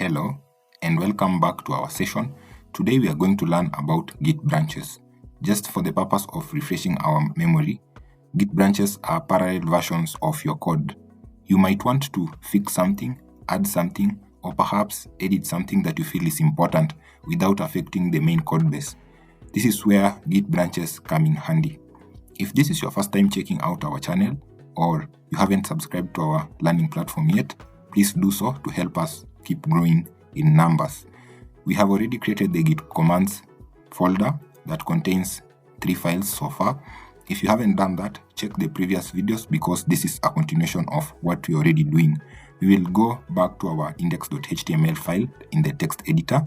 Hello and welcome back to our session. Today we are going to learn about Git branches. Just for the purpose of refreshing our memory, Git branches are parallel versions of your code. You might want to fix something, add something, or perhaps edit something that you feel is important without affecting the main code base. This is where Git branches come in handy. If this is your first time checking out our channel, or you haven't subscribed to our learning platform yet, please do so to help us keep growing in numbers. We have already created the Git commands folder that contains 3 files so far. If you haven't done that, check the previous videos because this is a continuation of what we're already doing. We will go back to our index.html file in the text editor.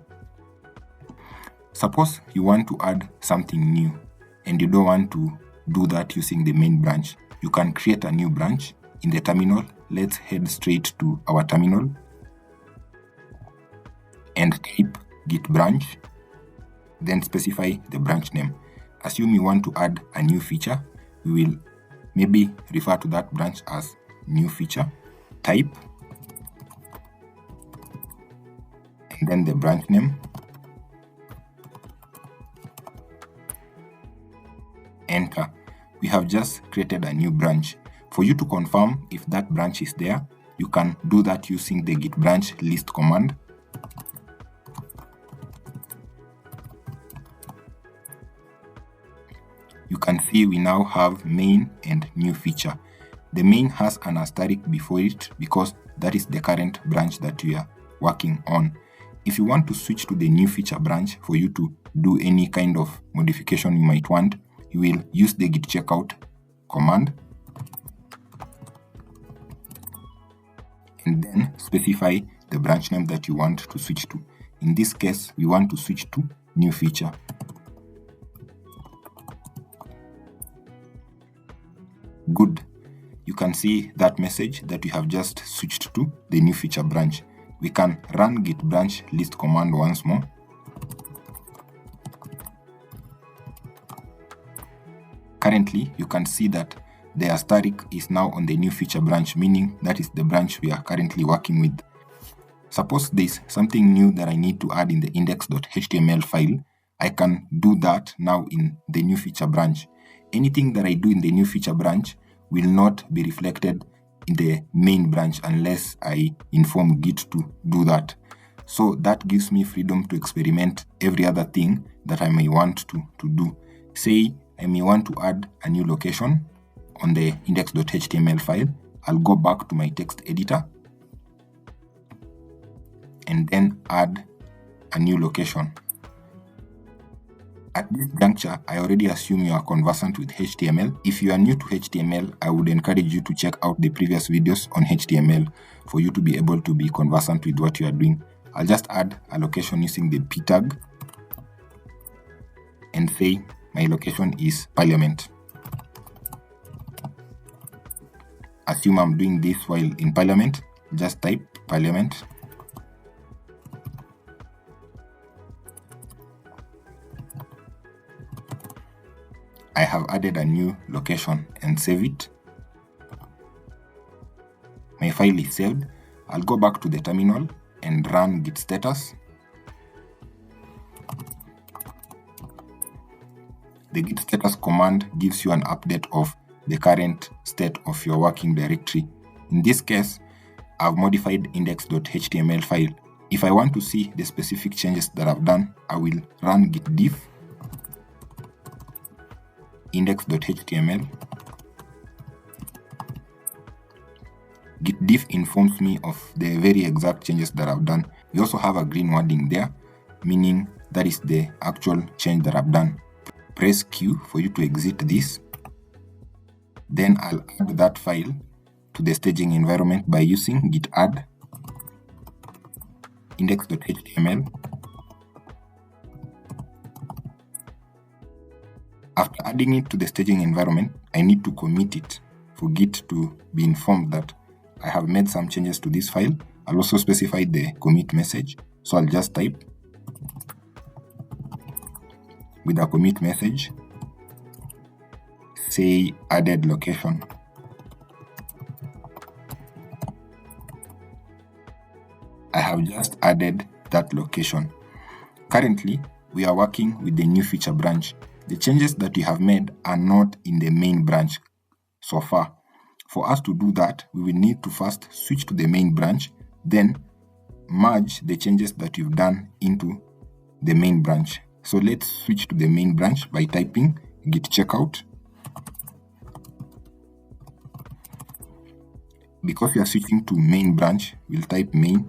Suppose you want to add something new and you don't want to do that using the main branch. You can create a new branch in the terminal. Let's head straight to our terminal and type git branch, then specify the branch name. Assume you want to add a new feature. We will maybe refer to that branch as new feature. Type and then the branch name. Enter. We have just created a new branch. For you to confirm if that branch is there, you can do that using the git branch list command. You can see we now have main and new feature. The main has an asterisk before it because that is the current branch that we are working on. If you want to switch to the new feature branch for you to do any kind of modification you might want, you will use the git checkout command and then specify the branch name that you want to switch to. In this case, we want to switch to new feature. Good. You can see that message that we have just switched to the new feature branch. We can run git branch list command once more. Currently, you can see that the asterisk is now on the new feature branch, meaning that is the branch we are currently working with. Suppose there is something new that I need to add in the index.html file. I can do that now in the new feature branch. Anything that I do in the new feature branch will not be reflected in the main branch unless I inform Git to do that. So that gives me freedom to experiment every other thing that I may want to do. Say I may want to add a new location on the index.html file. I'll go back to my text editor and then add a new location. At this juncture, I already assume you are conversant with HTML. If you are new to HTML, I would encourage you to check out the previous videos on HTML for you to be able to be conversant with what you are doing. I'll just add a location using the p tag and say my location is Parliament. Assume I'm doing this while in Parliament. Just type Parliament. I have added a new location and save it. My file is saved. I'll go back to the terminal and run git status. The git status command gives you an update of the current state of your working directory. In this case, I've modified index.html file. If I want to see the specific changes that I've done, I will run git diff index.html. Git diff informs me of the very exact changes that I've done. We also have a green wording there, meaning that is the actual change that I've done. Press Q for you to exit this. Then I'll add that file to the staging environment by using git add index.html. After adding it to the staging environment, I need to commit it for Git to be informed that I have made some changes to this file. I'll also specify the commit message. So I'll just type with a commit message, say added location. I have just added that location. Currently, we are working with the new feature branch. The changes that we have made are not in the main branch so far. For us to do that, we will need to first switch to the main branch, then merge the changes that we've done into the main branch. So let's switch to the main branch by typing git checkout. Because we are switching to main branch, we'll type main.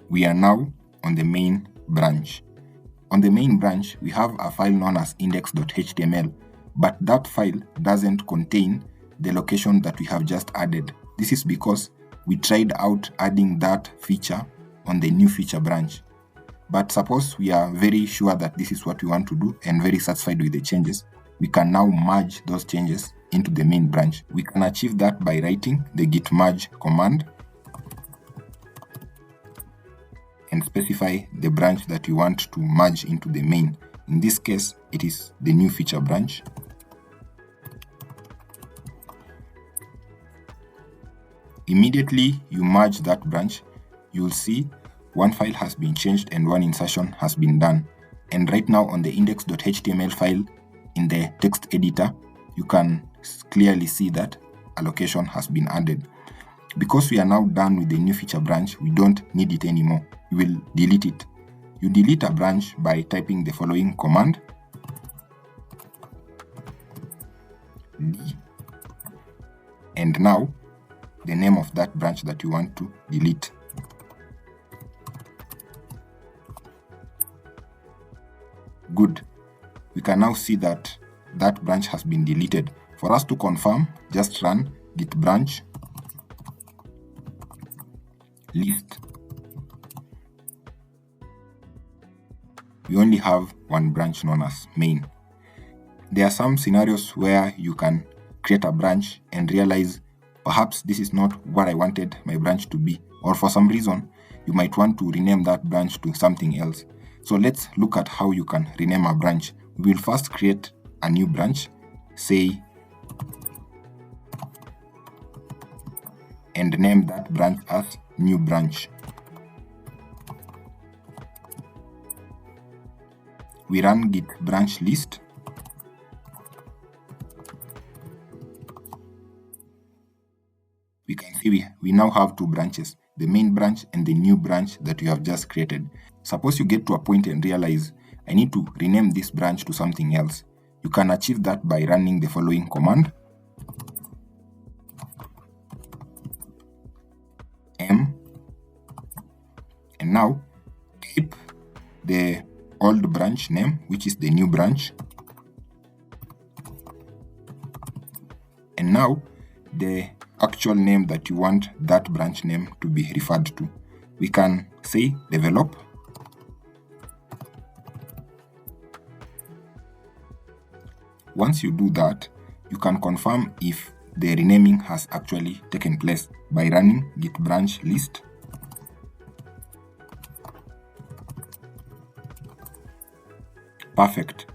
We are now on the main branch. On the main branch, we have a file known as index.html, but that file doesn't contain the location that we have just added. This is because we tried out adding that feature on the new feature branch. But suppose we are very sure that this is what we want to do and very satisfied with the changes, we can now merge those changes into the main branch. We can achieve that by writing the git merge command and specify the branch that we want to merge into the main. In this case, it is the new feature branch. Immediately you merge that branch, you'll see one file has been changed and one insertion has been done. And right now on the index.html file in the text editor, you can clearly see that a location has been added. Because we are now done with the new feature branch, we don't need it anymore. We will delete it. You delete a branch by typing the following command: D, and now the name of that branch that you want to delete. Good. We can now see that that branch has been deleted. For us to confirm, just run git branch list. We only have one branch known as main. There are some scenarios where you can create a branch and realize perhaps this is not what I wanted my branch to be, or for some reason you might want to rename that branch to something else. So let's look at how you can rename a branch. We will first create a new branch, say, and name that branch as new branch. We run git branch list. We can see we now have two branches, the main branch and the new branch that we have just created. Suppose you get to a point and realize, I need to rename this branch to something else. You can achieve that by running the following command: m, and now keep the old branch name, which is the new branch, and now the actual name that you want that branch name to be referred to. We can say develop. Once you do that, you can confirm if the renaming has actually taken place by running git branch list. Perfect.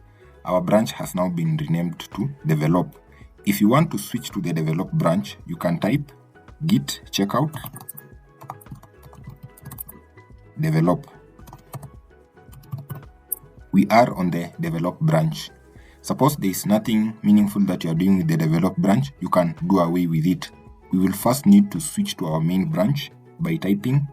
Our branch has now been renamed to develop. If you want to switch to the develop branch, you can type git checkout develop. We are on the develop branch. Suppose there is nothing meaningful that you are doing with the develop branch, you can do away with it. We will first need to switch to our main branch by typing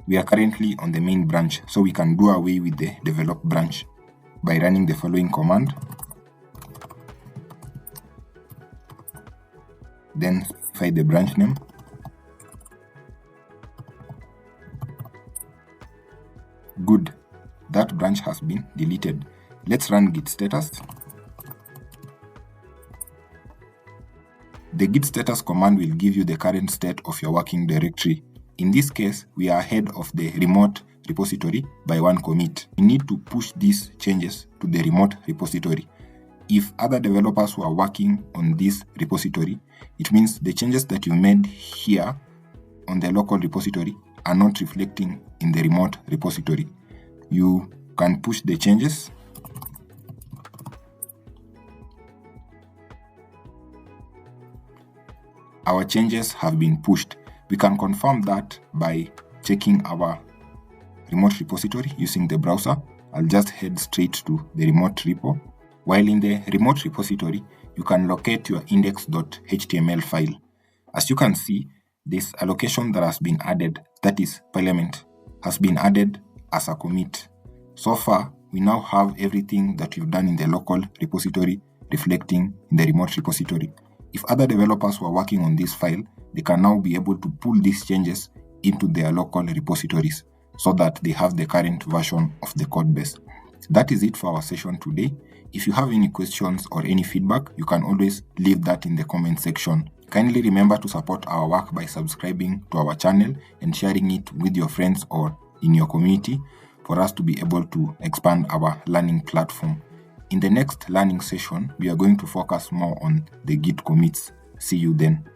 we are currently on the main branch, so we can do away with the develop branch by running the following command. Then specify the branch name. Good. That branch has been deleted. Let's run git status. The git status command will give you the current state of your working directory. In this case, we are ahead of the remote repository by one commit. We need to push these changes to the remote repository. If other developers were working on this repository, it means the changes that you made here on the local repository are not reflecting in the remote repository. You can push the changes our changes have been pushed. We can confirm that by checking our remote repository using the browser. I'll just head straight to the remote repo. While in the remote repository, you can locate your index.html file. As you can see, this allocation that has been added, that is Parliament, has been added as a commit. So far, we now have everything that we've done in the local repository reflecting in the remote repository. If other developers were working on this file, they can now be able to pull these changes into their local repositories so that they have the current version of the code base. That is it for our session today. If you have any questions or any feedback, you can always leave that in the comment section. Kindly remember to support our work by subscribing to our channel and sharing it with your friends or in your community for us to be able to expand our learning platform. In the next learning session, we are going to focus more on the Git commits. See you then.